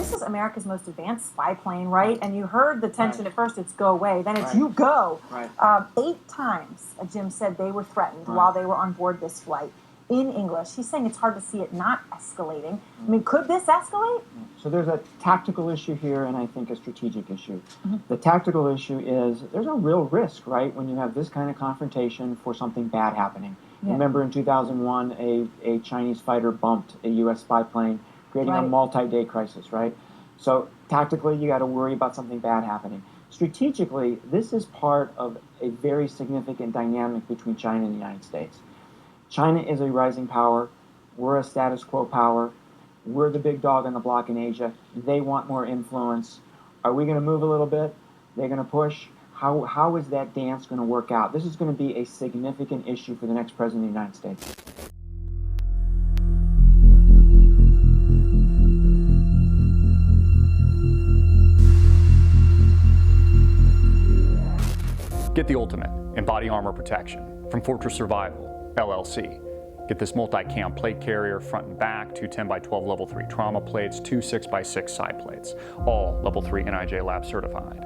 this is America's most advanced spy plane, right? And you heard the tension at first, it's go away, then it's you go. 8 times, Jim said they were threatened while they were on board this flight in English. He's saying it's hard to see it not escalating. I mean, could this escalate? So there's a tactical issue here and I think a strategic issue. The tactical issue is there's a real risk, right, when you have this kind of confrontation for something bad happening. Remember in 2001, a Chinese fighter bumped a U.S. spy plane, creating a multi-day crisis, right? So tactically, you got to worry about something bad happening. Strategically, this is part of a very significant dynamic between China and the United States. China is a rising power. We're a status quo power. We're the big dog on the block in Asia. They want more influence. Are we going to move a little bit? They're going to push. How is that dance going to work out? This is going to be a significant issue for the next president of the United States. Get the ultimate in body armor protection from Fortress Survival, LLC. Get this multi-cam plate carrier front and back, 2 10x12 level 3 trauma plates, 2 6x6 side plates, all level 3 NIJ lab certified.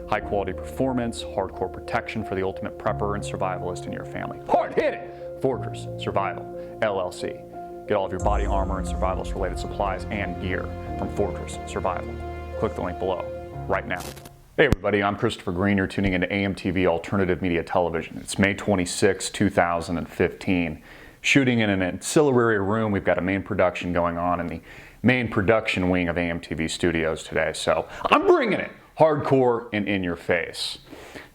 High quality performance, hardcore protection for the ultimate prepper and survivalist in your family. Hard hit it! Fortress Survival, LLC. Get all of your body armor and survivalist related supplies and gear from Fortress Survival. Click the link below right now. Hey everybody, I'm Christopher Green. You're tuning into AMTV Alternative Media Television. It's May 26, 2015. Shooting in an ancillary room. We've got a main production going on in the main production wing of AMTV Studios today. So I'm bringing it hardcore and in your face.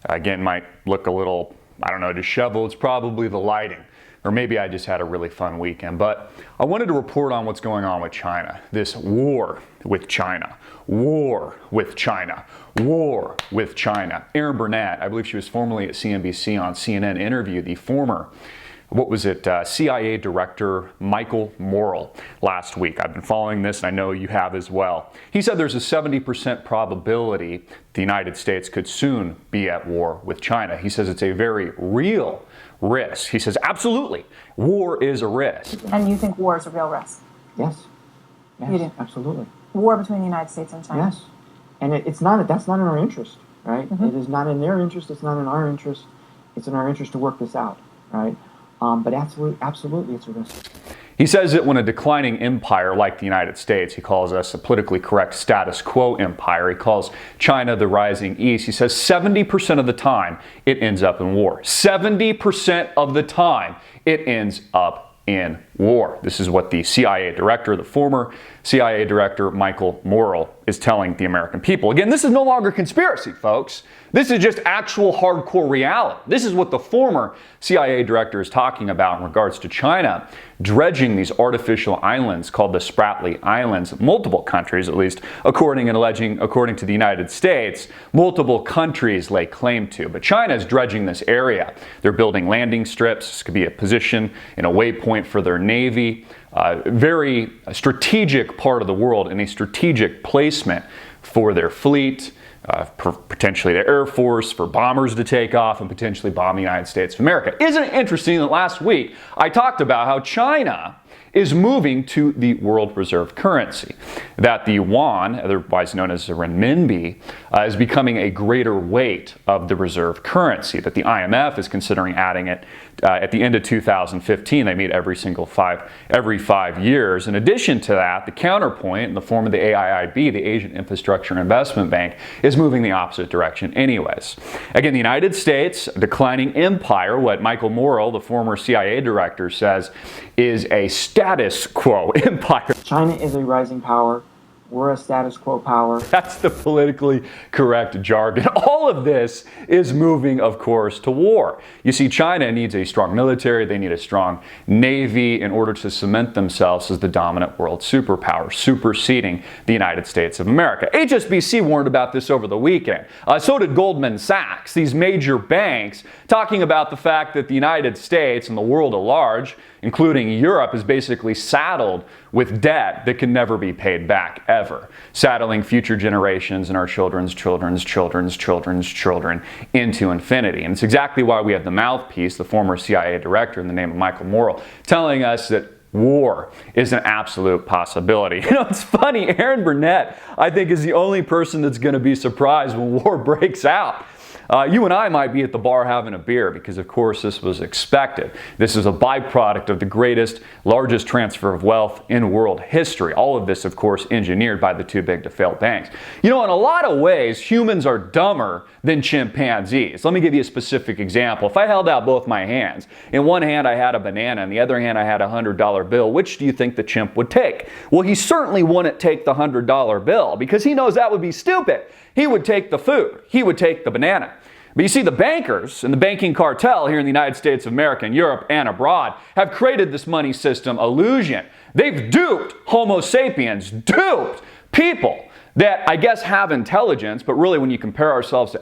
Again, might look a little, I don't know, disheveled. It's probably the lighting. Or maybe I just had a really fun weekend. But I wanted to report on what's going on with China. This war with China. War with China. War with China. Erin Burnett, I believe she was formerly at CNBC on CNN, interviewed the former CIA Director Michael Morell last week. I've been following this, and I know you have as well. He said there's a 70% probability the United States could soon be at war with China. He says it's a very real risk. He says, absolutely, war is a risk. And you think war is a real risk? Yes. Yes, You do? absolutely. War between the United States and China? Yes. And that's not in our interest, right? It is not in their interest. It's not in our interest. It's in our interest to work this out, right? But absolutely, it's a risk. He says that when a declining empire like the United States, he calls us a politically correct status quo empire, he calls China the rising east, he says 70% of the time it ends up in war. 70% of the time it ends up in war. This is what the CIA director, the former CIA director, Michael Morell, is telling the American people. Again, this is no longer conspiracy, folks. This is just actual hardcore reality. This is what the former CIA director is talking about in regards to China dredging these artificial islands called the Spratly Islands. Multiple countries, at least according to the United States, multiple countries lay claim to. But China is dredging this area. They're building landing strips. This could be a position and a waypoint for their Navy. Very strategic part of the world and a strategic placement for their fleet. Potentially the Air Force, for bombers to take off and potentially bomb the United States of America. Isn't it interesting that last week I talked about how China is moving to the world reserve currency, that the yuan, otherwise known as the renminbi, is becoming a greater weight of the reserve currency, that the IMF is considering adding it at the end of 2015. They meet every 5 years. In addition to that, the counterpoint in the form of the AIIB, the Asian Infrastructure Investment Bank, is moving the opposite direction anyways. Again, the United States, a declining empire, what Michael Morell, the former CIA director, says is a status quo empire. China is a rising power. We're a status quo power. That's the politically correct jargon. All of this is moving, of course, to war. You see, China needs a strong military. They need a strong navy in order to cement themselves as the dominant world superpower, superseding the United States of America. HSBC warned about this over the weekend. So did Goldman Sachs, these major banks, talking about the fact that the United States and the world at large, including Europe, is basically saddled with debt that can never be paid back, ever. Saddling future generations and our children's children's children's children's children into infinity. And it's exactly why we have the mouthpiece, the former CIA director in the name of Michael Morell, telling us that war is an absolute possibility. You know, it's funny, Aaron Burnett, I think, is the only person that's going to be surprised when war breaks out. You and I might be at the bar having a beer because, of course, this was expected. This is a byproduct of the greatest, largest transfer of wealth in world history. All of this, of course, engineered by the too big to fail banks. You know, in a lot of ways, humans are dumber than chimpanzees. Let me give you a specific example. If I held out both my hands, in one hand I had a banana, in the other hand I had a $100 bill, which do you think the chimp would take? Well, he certainly wouldn't take the $100 bill because he knows that would be stupid. He would take the food. He would take the banana. But you see, the bankers and the banking cartel here in the United States of America and Europe and abroad have created this money system illusion. They've duped Homo sapiens, duped people that I guess have intelligence, but really when you compare ourselves to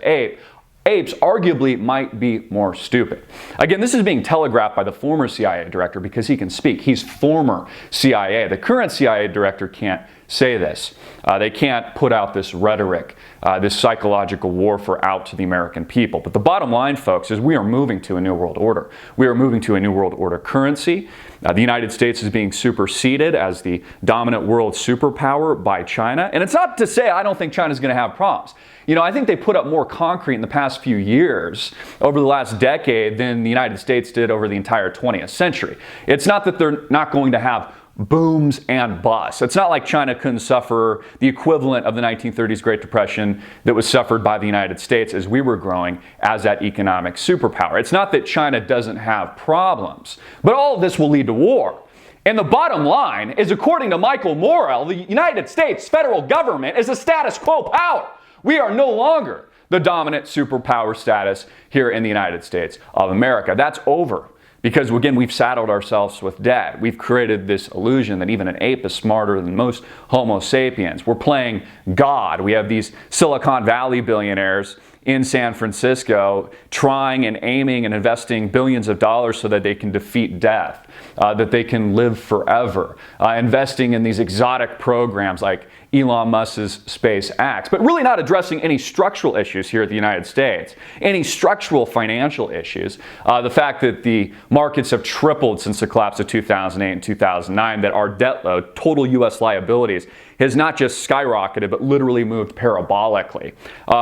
apes arguably might be more stupid. Again, this is being telegraphed by the former CIA director because he can speak. He's former CIA. The current CIA director can't say this. They can't put out this rhetoric, this psychological warfare out to the American people. But the bottom line, folks, is we are moving to a new world order. We are moving to a new world order currency. The United States is being superseded as the dominant world superpower by China. And it's not to say I don't think China's going to have problems. You know, I think they put up more concrete in the past few years, over the last decade, than the United States did over the entire 20th century. It's not that they're not going to have booms and busts. It's not like China couldn't suffer the equivalent of the 1930s Great Depression that was suffered by the United States as we were growing as that economic superpower. It's not that China doesn't have problems, but all of this will lead to war. And the bottom line is, according to Michael Morell, the United States federal government is a status quo power. We are no longer the dominant superpower status here in the United States of America. That's over. Because, again, we've saddled ourselves with debt. We've created this illusion that even an ape is smarter than most Homo sapiens. We're playing God. We have these Silicon Valley billionaires in San Francisco trying and aiming and investing billions of dollars so that they can defeat death, that they can live forever, investing in these exotic programs like Elon Musk's SpaceX, but really not addressing any structural issues here at the United States, any structural financial issues. The fact that the markets have tripled since the collapse of 2008 and 2009, that our debt load, total U.S. liabilities, has not just skyrocketed, but literally moved parabolically,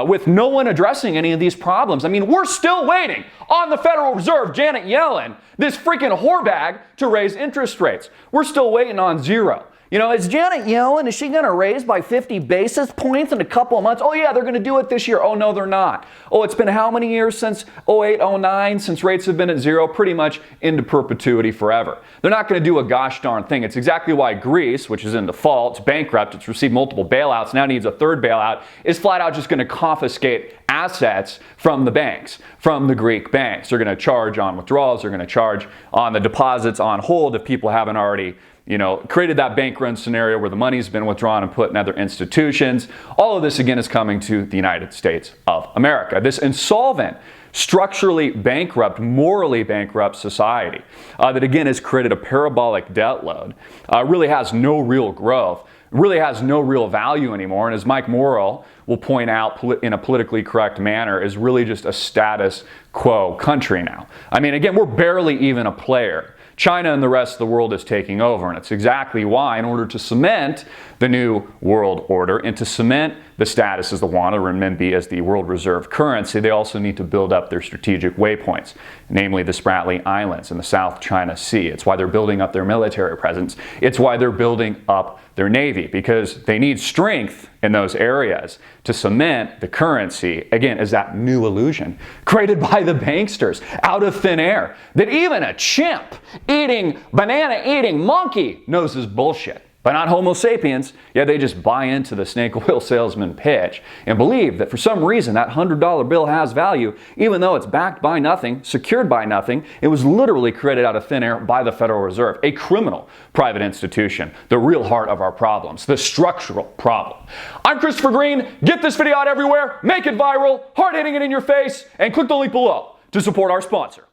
with no one addressing any of these problems. I mean, we're still waiting on the Federal Reserve, Janet Yellen, this freaking whorebag, to raise interest rates. We're still waiting on zero. You know, is Janet Yellen, is she going to raise by 50 basis points in a couple of months? Oh yeah, they're going to do it this year. Oh no, they're not. Oh, it's been how many years since 08, 09, since rates have been at zero? Pretty much into perpetuity forever. They're not going to do a gosh darn thing. It's exactly why Greece, which is in default, it's bankrupt, it's received multiple bailouts, now needs a third bailout, is flat out just going to confiscate assets from the banks, from the Greek banks. They're going to charge on withdrawals, they're going to charge on the deposits on hold if people haven't already, you know, created that bank run scenario where the money's been withdrawn and put in other institutions. All of this, again, is coming to the United States of America. This insolvent, structurally bankrupt, morally bankrupt society that, again, has created a parabolic debt load, really has no real growth, really has no real value anymore. And as Mike Morell will point out in a politically correct manner, is really just a status quo country now. I mean, again, we're barely even a player. China and the rest of the world is taking over, and it's exactly why, in order to cement the new world order and to cement the status as the yuan or renminbi as the world reserve currency, they also need to build up their strategic waypoints, namely the Spratly Islands in the South China Sea. It's why they're building up their military presence. It's why they're building up their navy, because they need strength in those areas to cement the currency, again, as that new illusion created by the banksters out of thin air that even a chimp eating, banana eating monkey knows is bullshit. But not Homo sapiens. Yeah, they just buy into the snake oil salesman pitch and believe that for some reason that $100 bill has value, even though it's backed by nothing, secured by nothing. It was literally created out of thin air by the Federal Reserve, a criminal private institution, the real heart of our problems, the structural problem. I'm Christopher Green. Get this video out everywhere, make it viral, hard hitting it in your face, and click the link below to support our sponsor.